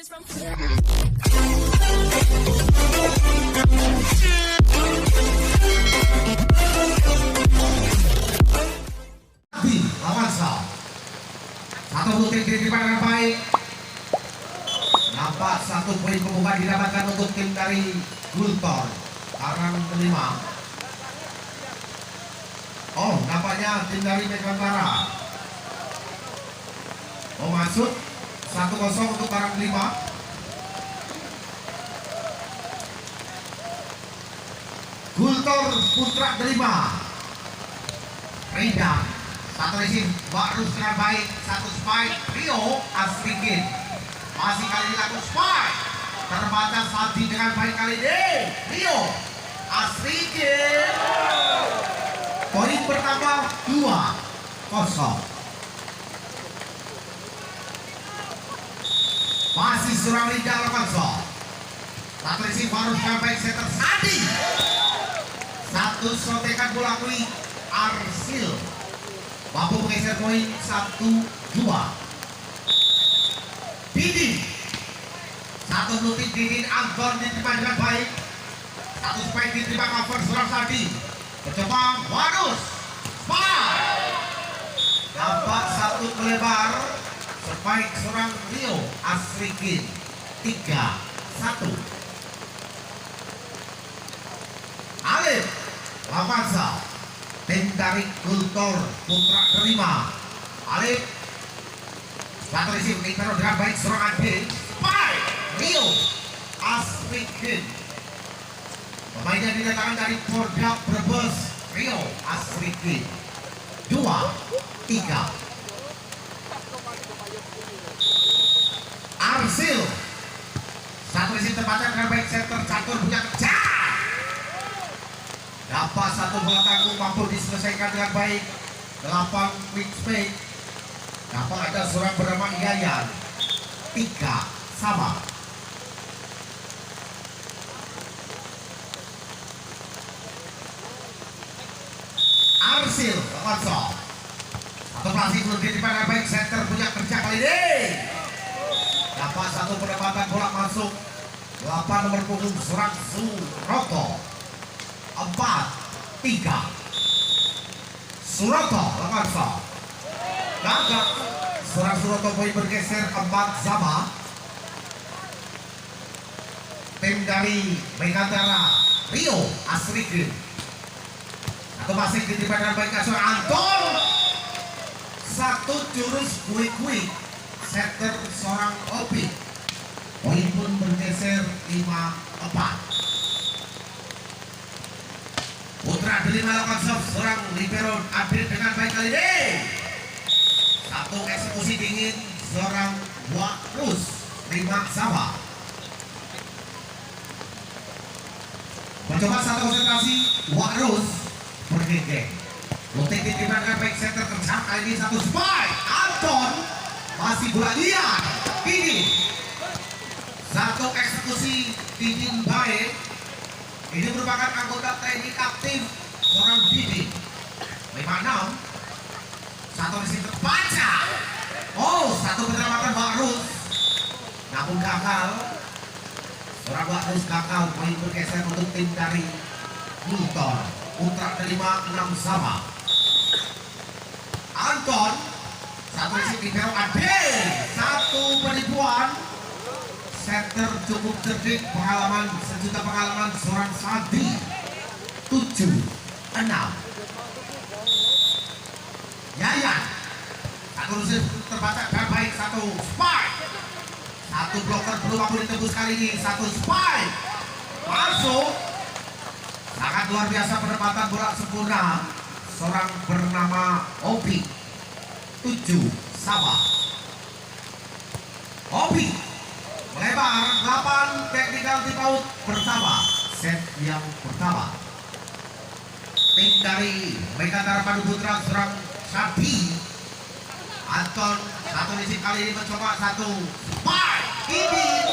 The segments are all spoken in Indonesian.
Avanza. Satu butir diterima dengan baik. Nampak satu poin pembuka didapatkan untuk tim dari Gultor. Karang kelima. Oh, nampaknya tim dari Megantara. Oh, masuk 1-0 untuk Karang kelima. Gultor Putra kelima. Rida. Satu resim, baru dengan baik, satu spike, Rio Asrikin. Masih kali ini satu spike, terbatas Saldi dengan baik kali ini, Rio Asrikin. Poin pertama 2-0. Masih serang Rida Alfonso. Satu resim baru dengan baik, setter Sadi. Satu sotekan bola kuli Arsil. Mampu menggeser poin 1-2. Didin. Satu lutik Didin, Anton diterima dengan baik. Satu spike diterima cover serang Sadi. Mencoba Warus. Spike. Nampak satu melebar. Spike serang Rio Asrikin. 3-1. Alif Lavansa. Tim dari Gultor Putra terima. Alif. Satu resim Nintendo dengan baik serangan B. Spike Rio Asrikin. Pemainnya didatangkan dari Porda Brebes, Rio Asrikin. 2-3. Arsil. Satu resim terbaca dengan baik, center catur punya kejar. Dapat satu bola tanggung, mampu diselesaikan dengan baik. 8 quick spike. Dapat ada seorang bernama Yayan. 3-sama. Arsil Alfonso. Satu plastik belum diterima dengan baik, center punya kerja kali ini. Dapat satu pendapatan bola masuk. 8 nomor punggung serang Suroto. 4-3. Suroto Alfonso. Gagal. Serang Suroto poin bergeser 4-sama. Tim dari Megantara Rio Asrikin. Satu masih diterima dengan baik seorang Anton. Satu jurus quick setter seorang Opi. Poin pun bergeser 5-4. Putra delima lakukan serang libero update dengan baik kali ini. Satu eksekusi dingin seorang Wakrus. 5-sama. Mencoba satu konsentrasi Wakrus bergengge. Lutik diterima dengan baik, center kencang kali ini, satu spike. Anton masih bola liar. Didin. Satu eksekusi Didin baik. Ini merupakan anggota teknik aktif seorang Didin. 5-6. Satu resim terbaca. Oh, satu penyelamatan Wakrus. Namun gagal. Seorang Wakrus gagal. Poin bergeser untuk tim dari Gultor. Putra kelima 6-sama. Anton. Satu resim di belok ade. Satu penipuan. Center cukup cerdik, pengalaman sejuta pengalaman seorang Sadi. 7-6. Yayan. Satu resim terbaca dengan baik, satu spike. Satu blocker belum mampu ditembus kali ini, satu spike. Masuk. Sangat luar biasa penempatan bola sempurna seorang bernama Obi. 7-sama. Obi melebar 8 teknikal tip out pertama, set yang pertama. Tim dari Megantara Padu Putra serang Sabi. Anton satu resim kali ini mencoba satu spike. Didin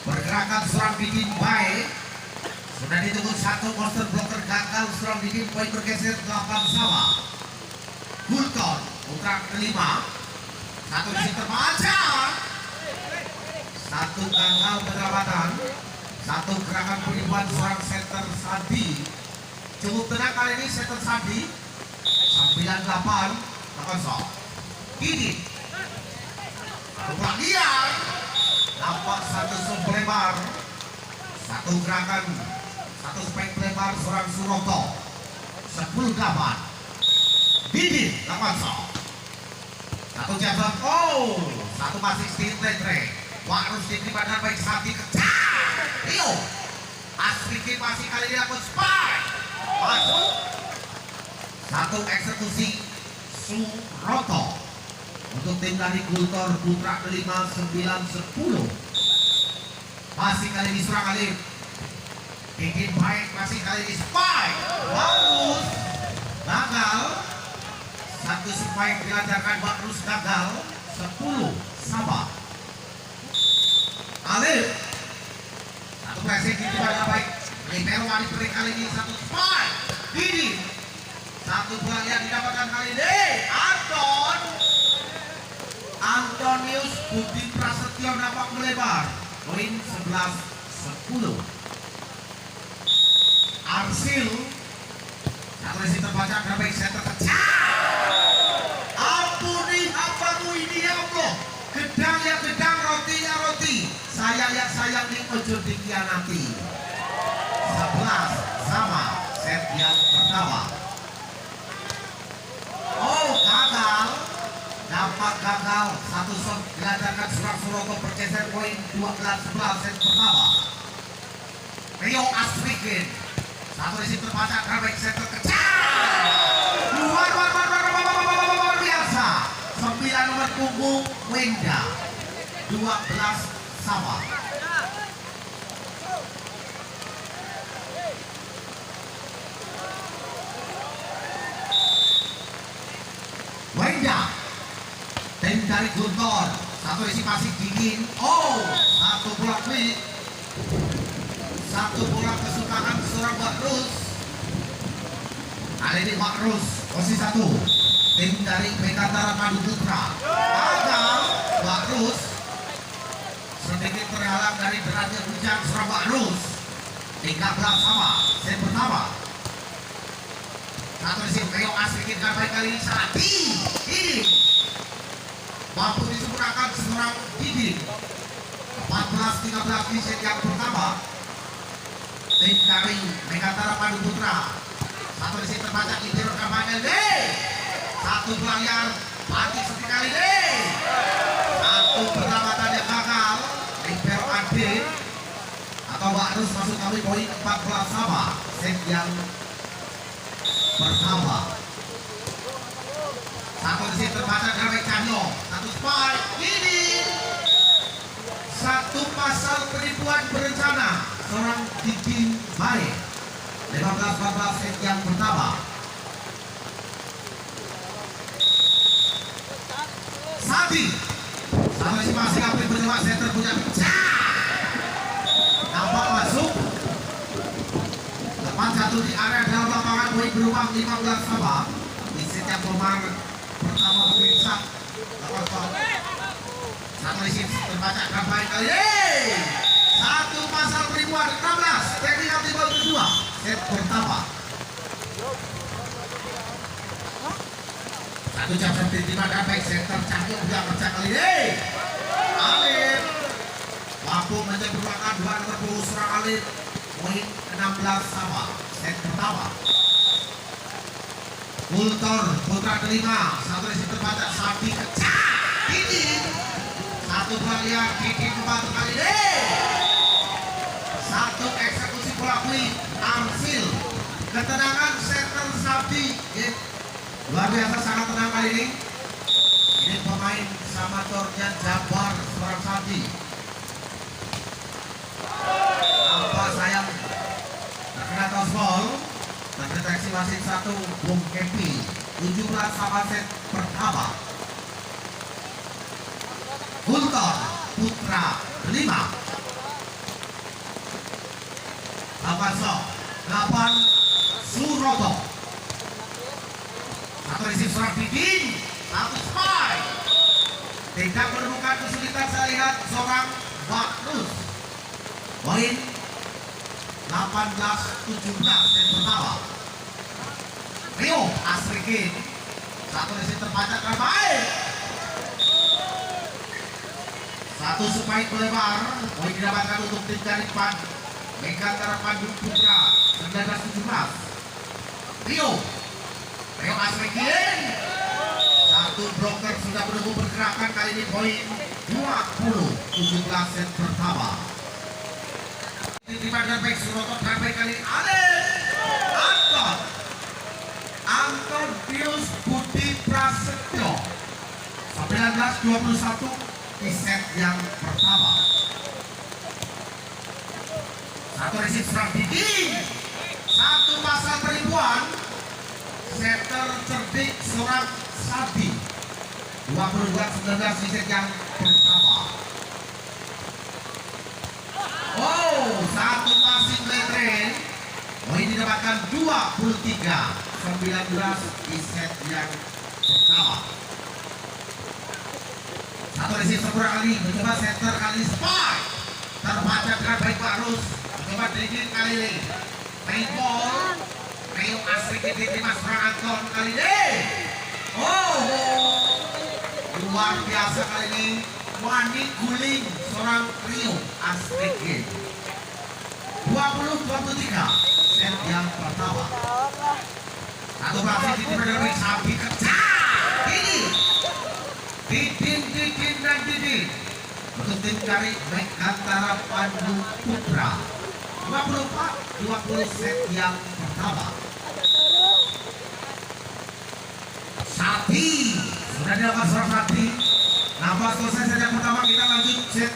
pergerakan serang Didin baik. Sudah ditunggu satu monster blocker gagal serang Didin, poin bergeser 8-sama. Gultor Putra kelima. Satu resim terbaca. satu gagal penyelamatan, satu gerakan penipuan seorang center Sandi. Cukup tenang kali ini center Sandi. 98 kosong. Ini kebagian nampak satu sub lebar, satu gerakan, satu spek lebar seorang Suroto. 10-8. Didin 8-0. Satu jabang, satu masih sedikit letre. Harus diterima dengan baik Sandi kejar. Rio Asrikin masih kali ini lakukan spike. Masuk. Satu eksekusi Suroto untuk tim dari Kultor Putra 5 9 10. Masih kali ini serang Alif. Didin baik, masih kali ini spike. Bagus. Gagal. Satu spike dilancarkan Bakrus gagal. 10 sama. Alif. Satu pressing di depan baik. Libero Alif kali ini satu spike. Didin. Satu bola yang didapatkan kali ini Antonius Budi Prasetyo nampak melebar. Poin 11-10. Arsil satu resi terbaca grafik center kejar. Ampuni hambamu ini ya Allah. Gedang ya gedang, rotinya roti. Sayang ya sayang di ojo dikhianati. 11 sama set yang pertama. Gagal. Dampak gagal. Satu shot dilancarkan Surang Suroto bergeser poin 12-11 set pertama. Rio Asrikin. Satu resi terbaca grafik center kejar. Luar biasa. 9 nomor punggung Wenda. 12 sama. Wenda. Tim dari Guntur. Satu isi masih dingin. Satu bola quick. Satu bola kesukaan seorang Bakrus. Kali ini Bakrus posisi 1. Tim dari Megantara Madu Putra. Gagal. Bakrus sedikit terhalang dari derasnya hujan seorang Bakrus. 13 sama. Set pertama. Satu isi Rio Asrikin kali ini Sandi. Ini mampu disempurnakan seorang Didin. 14-13 di set yang pertama. Tim dari Megantara Madu Putra. Satu di sini terbaca Libero kampanye ini. Satu pelayar mati seperti kali ini. Satu perlamatan yang gagal. Libero Adin atau Bakrus masuk kami poin 14 sama. Set yang pertama. Satu di sini terbaca Grafik Cahyo. Satu spike. Ini satu pasal penipuan berencana seorang Didin baik. 15-14 set yang pertama. Sandi. Satu isi masih aplik mencoba center punya nampak masuk. 8-1 di area dalam lapangan poin berubah 15 sama. Di set yang pertama pemirsa. Satu isi terbaca kampanye kali ini. Satu pasal penipuan 16 teknikal timbal kedua set pertama. Satu jam seperti mana baik center Cahyo yang pecah kali ini. Alif mampu menyempurnakan 2 nomor punggung serang Alif poin 16 sama set pertama. Kultor Putra kelima satu resi terbaca Sandi kejar. Ini satu bola liar Didin membantu kali ini. Satu eksekusi bola quick Arsil. Ketenangan center Sandi. Luar biasa sangat tenang kali ini. Ini pemain Samatornya Jabar seorang Sandi. Nampak sayang terkena tombol. Terdeteksi wasit 1 Bung Kepi. 17 sama set pertama. Kultor Putra 5 8 Suroto. Satu receive seorang Didin. Satu spike. Tidak menemukan kesulitan saya lihat seorang Bagus. Poin 18-17 set pertama. Rio Asrikin satu di center panjang terbaik. Satu spike melebar. Poin didapatkan untuk tim Karipan Megantara Bandung Putra 19-17. Rio Asrikin satu broker sudah menunggu pergerakan kali ini. Poin 20-17 set pertama. Titipan dan baik Suroto terbaik kali ini Anton Pius Budi Prasetyo 19-21 di set yang pertama. Satu resip serang Didi, satu pasal peribuan, setter cerdik seorang Sabi 22-19 di set yang pertama. Oh, satu passing letreng. Poin didapatkan 23-19 di set yang pertama. Satu resip seberang kali mencoba center kali spike. Terbaca dengan baik Barus. Mencoba dribble kali ini. Main ball. Rio Asrikin diterima seorang Anton kali ini. Oh, luar biasa kali ini. Wani guling seorang Rio Asrikin. 20-23 set yang pertama. Satu berhasil diterima dengan baik Sabi kencang. Ini Didin dan Didin untuk tim dari Megantara Bandung Putra 24-20 set yang pertama. Sabi sudah dilakukan seorang Sabi. Nafas selesai set yang pertama, kita lanjut set